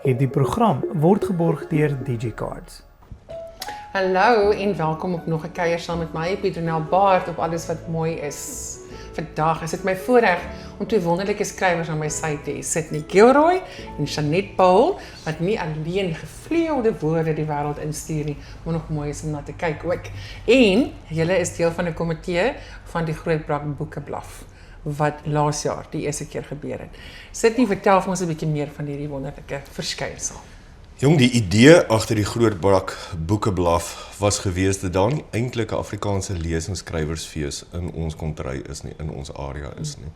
Hierdie program word geborg deur DigiCards. Hallo en welkom op nog 'n kuier saam met my, Petronel Baard, op alles wat mooi is. Vandag is dit my voorreg om twee wonderlike skrywers aan my sy te hê, Sydney Gilroy en Jeanette Paul, wat nie alleen gevleelde woorde die wêreld instuur nie, maar nog mooi is om na te kyk ook. En julle is deel van 'n komitee van die Grootbrak Boekeblaf, wat laas jaar die eerste keer gebeur het. Sydney, vertel vir ons 'n bietjie meer van hierdie wonderlike verskynsel. Jong, die idee agter die Grootbrak Boekeblaf was gewees dat daar nie eintlik 'n Afrikaanse lees- en skrywersfees in ons kontry is nie, in ons area is nie.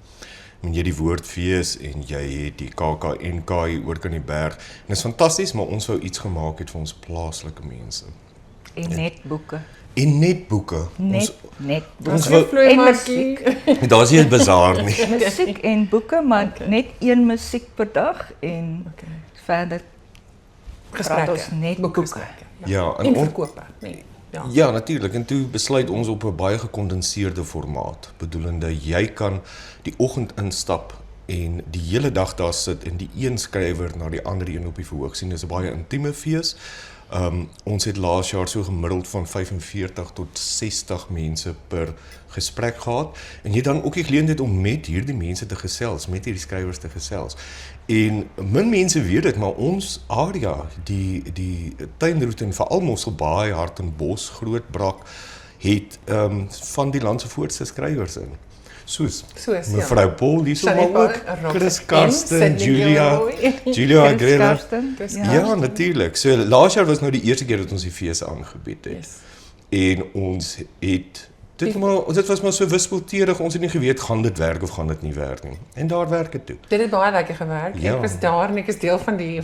En jy die woordfees en jy het die KAKNK hier oor kan die berg. En dit is fantasties, maar ons wou iets gemaak het vir ons plaaslike mense. En net boeke. En net boeke. Net boeke. Ons wou, En musiek. daar is nie 'n bazaar nie. Musiek en boeke, maar net een musiek per dag en verder praat ons net boeke. Boekgesprekke. Ja, En verkope, nee. Ja. Ja, natuurlik. En toe besluit ons op 'n baie gekondenseerde formaat, bedoelende jy kan die oggend instap en die hele dag daar sit en die een skrywer na die ander een op die verhoog sien. Dit is 'n baie intieme fees. Ons het laas jaar so gemiddeld van 45 tot 60 mense per gesprek gehad. En jy het dan ook die geleentheid om met hierdie mense te gesels, met hierdie skrywers te gesels. En min mense weet dit, maar ons area, die tuinroete en veral Mosselbaai, Hartenbos, Grootbrak, het van die land se voorste skrywers in. Soos mevrou Paul, die so maar ook, Chris Karsten, Julia Agrela. Ja, natuurlik. So laas jaar was nou die eerste keer dat ons die fees aangebied het. En ons het dit was maar so wispelturig, ons het nie geweet gaan dit werk of gaan dit nie werk nie. En daar werk dit toe. Dit het baie lekker gewerk. Ja. Ek was daar en ek is deel van die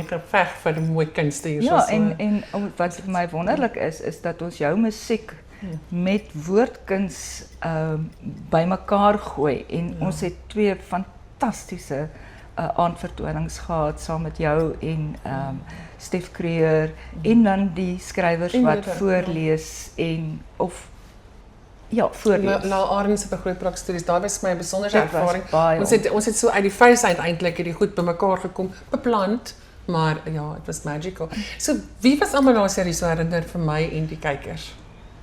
geveg vir die mooi kunste hier. Ja, en wat vir my wonderlik is dat ons jou musiek met woordkuns bymekaar gooi en ons het twee fantastiese aandvertonings gehad saam met jou en Stef Creer en dan die skrywers wat voorlees en voorlees. Laal Arends op 'n Grootbrak stories, daar was my 'n besonderse Dit was ervaring. baie Ons het so uit die face uit eintlik hierdie goed bymekaar gekom, beplant, maar ja, it was magical. So wie was almal laas jaar hier so herinner vir my en die kykers?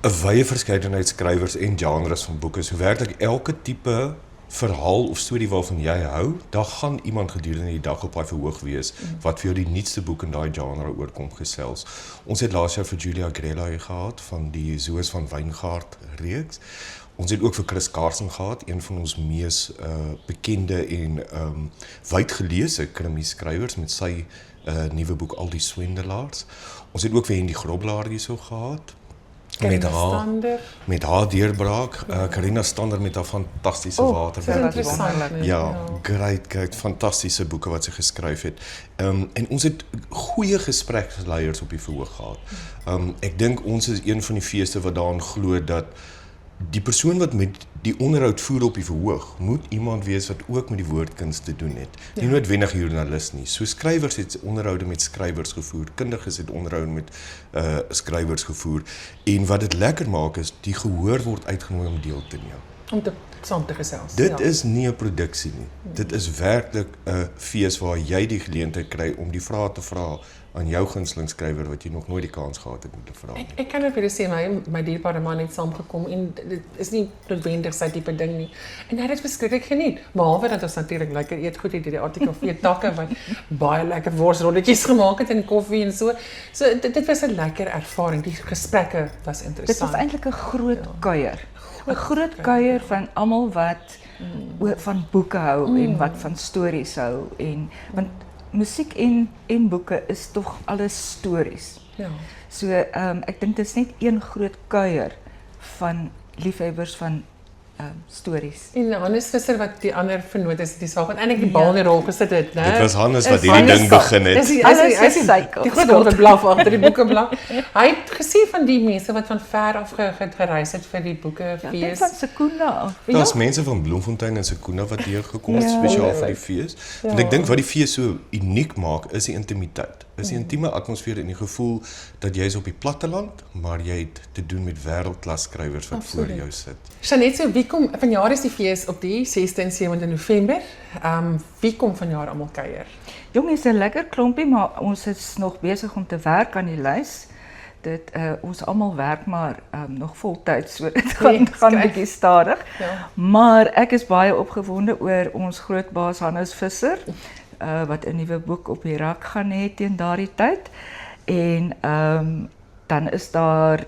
'n wye verskeidenheid skrywers en genres van boeke. So werklik elke tipe verhaal of storie waarvan jy hou, daar gaan iemand gedurende die dag op daai verhoog wees wat vir jou die nuutste boek in daai genre oor kom gesels. Ons het laas jaar vir Julia Agrela hier gehad van die Zoos van Wyngaard reeks. Ons het ook vir Chris Karsten gehad, een van ons mees bekende en wyd geleese krimi-skrywers met sy nuwe boek Al die Swendelaars. Ons het ook vir Hendy Groblaar hierso gehad. Met haar deurbraak, Karina Stander met haar fantastiese waterwerk. Ja, great, fantastiese boeke wat sy geskryf het. En ons het goeie gespreksleiers op die verhoog gehad. Ek dink ons is een van die feeste wat daarin glo dat die persoon wat met die onderhoud voer op die verhoog, moet iemand wees wat ook met die woordkuns te doen het. Nie noodwendig joernalis nie. So skrywers het onderhoude met skrywers gevoer, kundiges het onderhoude met skrywers gevoer. En wat dit lekker maak is, die gehoor word uitgenooi om deel te neem. Om saam te gesels. Dit is nie 'n produksie nie. Dit is werklik 'n fees waar jy die geleentheid kry om die vrae te vra aan jou gunsteling skrywer wat jy nog nooit die kans gehad het om te vra. Ek kan net vir sê my dierbare man het saamgekom en dit is nie noodwendig sy tipe ding nie. En hy het dit verskriklik geniet. Behalwe dat ons natuurlik lekker eet goed het, die ATKV takke wat baie lekker worsrolletjies gemaak het en koffie en so. So dit was 'n lekker ervaring. Die gesprekke was interessant. Dit was eintlik 'n groot kuier. 'n Groot kuier van almal wat van boeke hou en wat van stories hou en want musiek en boeke is tog alles stories. Ja. So ek dink dit is net een groot kuier van liefhebbers van stories. En Hannes Visser wat die ander vernoot is die saak, want eintlik die bal in die rol gesit het, né? Dit was Hannes wat hierdie ding begin het. Die groot blaf agter die boekeblaf. Hy het gesê van die mense wat van ver af gereis het vir die boekefees. Van Sekunda af. Daar's mense van Bloemfontein en Sekunda wat hier gekom het spesiaal vir die fees. Want ek dink wat die fees so uniek maak is die intimiteit. Is die intieme atmosfeer en die gevoel dat jy is op die platteland, maar jy het te doen met wêreldklas skrywers wat voor jou sit. Jeanette, so wie kom vanjaar is die fees op die 6de en 7de November. Wie kom vanjaar almal kuier? Jong, is 'n lekker klompie, maar ons is nog besig om te werk aan die lys. Ons almal werk maar nog voltyds, so dit gaan skryf. bietjie stadig. Ja. Maar ek is baie opgewonde oor ons groot baas Hannes Visser, wat 'n nuwe boek op die rak gaan hê teen daardie tyd. En dan is daar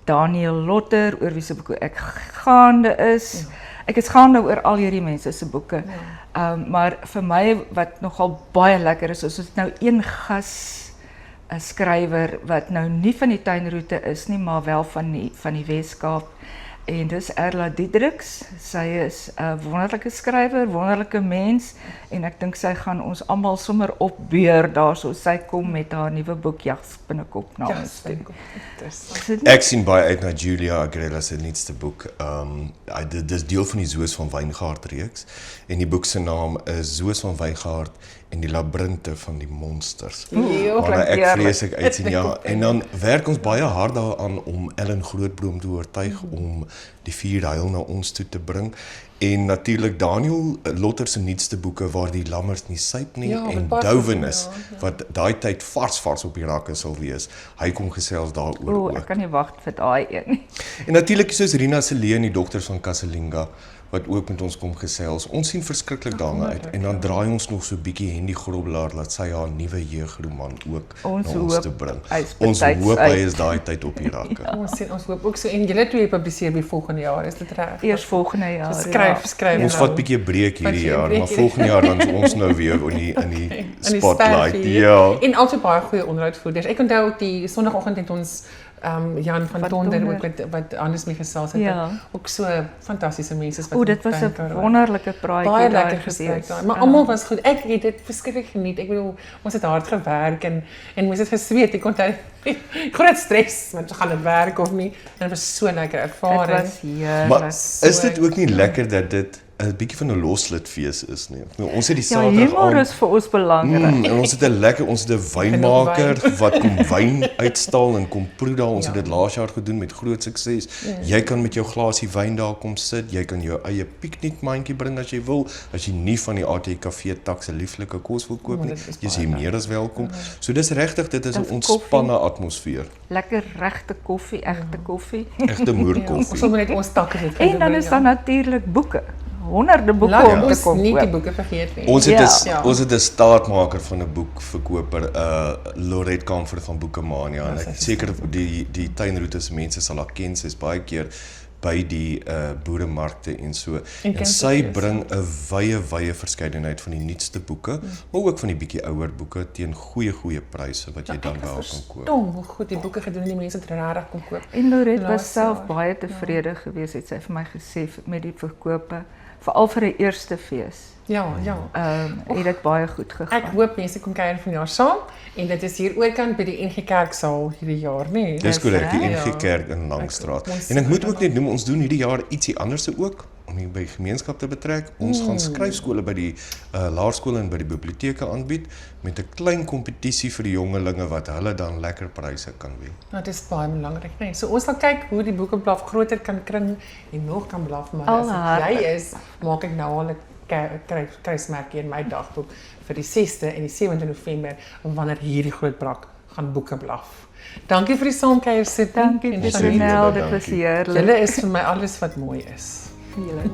Daniel Lotter, oor wie se boeke ek gaande is. Ek is gaande oor al hierdie mense se boeke. Maar vir my wat nogal baie lekker is ons het nou een gas 'n skrywer wat nou nie van die tuinroete is nie, maar wel van die Weskaap. En dis Erla Diedriks. Sy is 'n wonderlike skrywer, wonderlike mens en ek dink sy gaan ons almal sommer opbeur daarso. Sy kom met haar nuwe boek Jags binnekop na ons toe. Ek sien baie uit na Julia Agrela se nuutste boek. Dit is deel van die Zoos van Wyngaard reeks en die boek se naam is Zoos van Wyngaard en die labirinte van die monsters. Waarna ek vreeslik uitsien, ja. En dan werk ons baie hard daaraan om Ellen Grootboom te oortuig om die Vierde Heil na ons toe te bring. En natuurlik Daniel Lotter se nuutste boeke waar die lammers nie suip nie en Douwenis wat daai tyd vars op die rakke sal wees. Hy kom gesels daaroor ook. Ek kan nie wag vir daai een nie. En natuurlik soos Rina Celee en die dogters van Kaselinga wat ook met ons kom gesels. Ons sien verskriklik daarna uit en dan draai ons nog so bietjie Hendy Grobbelaar laat sy haar nuwe jeugroman ook na ons te bring. Ons hoop hy is daai tyd op die rakke. Ons hoop ook so en julle twee publiseer by volgende jaar, is dit reg? Eers volgende jaar. Skryf. Ons vat 'n bietjie 'n breek hierdie jaar, maar volgende jaar dan is ons nou weer in die spotlight. Ja. En altyd baie goeie onderhoudvoerders. Ek onthou ook die Sondagoggend het ons Jan van Tonder ook wat anders mee gesels het. Ook so fantastiese mense wat dit was 'n wonderlike praatjie baie daar lekker gesprek daar. Maar almal was goed. Ek het dit verskriklik geniet. Ek bedoel, ons het hard gewerk en ons het gesweet. Ek onthou groot stres, want gaan dit werk of nie? En dit was so lekker ervaring. Dit was heerlik. Maar is dit ook nie lekker dat dit 'n bietjie van 'n loslitfees is nie? Ons het die Saterdag humor is vir ons belangrik. En ons het 'n wynmaker wat kom wyn uitstal en kom proe daar. Ons het dit laas jaar gedoen met groot sukses. Jy kan met jou glasie wyn daar kom sit. Jy kan jou eie piknikmandjie bring as jy wil. As jy nie van die ATKV tak se lieflike kos wil koop nie, jy's hier meer as welkom. So dis regtig, dit is 'n ontspanne atmosfeer. Lekker regte koffie, egte koffie. Egte moerkoffie. Ons sal net ons takke dit En dan is daar natuurlik boeke. Honderde boeke om te kom nie koop. die boeke vergeet nie. Ons het 'n staatmaker van 'n boekverkoper, Lorette Kamfer van Boekemania en ek seker die tuinroete se mense sal haar ken. Sy's baie keer by die boeremarkte en so. En sy bring 'n wye verskeidenheid van die nuutste boeke, maar ook van die bietjie ouer boeke teen goeie pryse wat jy dan wel kan koop. Hoe goed die boeke gedoen, die mense het regtig kom koop. En Lorette was self baie tevrede geweest, het sy vir my gesê met die verkope, veral vir 'n eerste fees. Ja. Het dit baie goed gegaan. Ek hoop mense kom kuier vanjaar saam en dit is hier oorkant by die NG Kerksaal hierdie jaar, nê? Dis korrek, die NG Kerk in Langstraat. En ek moet ook net noem, ons doen hierdie jaar ietsie anders ook om hier by gemeenskap te betrek. Ons gaan skryfskole by die laerskole en by die biblioteke aanbied met 'n klein kompetisie vir die jongelinge wat hulle dan lekker pryse kan wen. Nou, dit is baie belangrik, nee. So ons sal kyk hoe die boekeblaf groter kan kring en nog kan blaf, maar as jy is, maak ek nou al 'n kruismerkie in my dagboek vir die 6de en die 7de November wanneer hierdie groot brak gaan boeke blaf. Dankie vir die saamkuier sit. Dankie Petronel, dit was heerlik. Julle is vir my alles wat mooi is. Julle.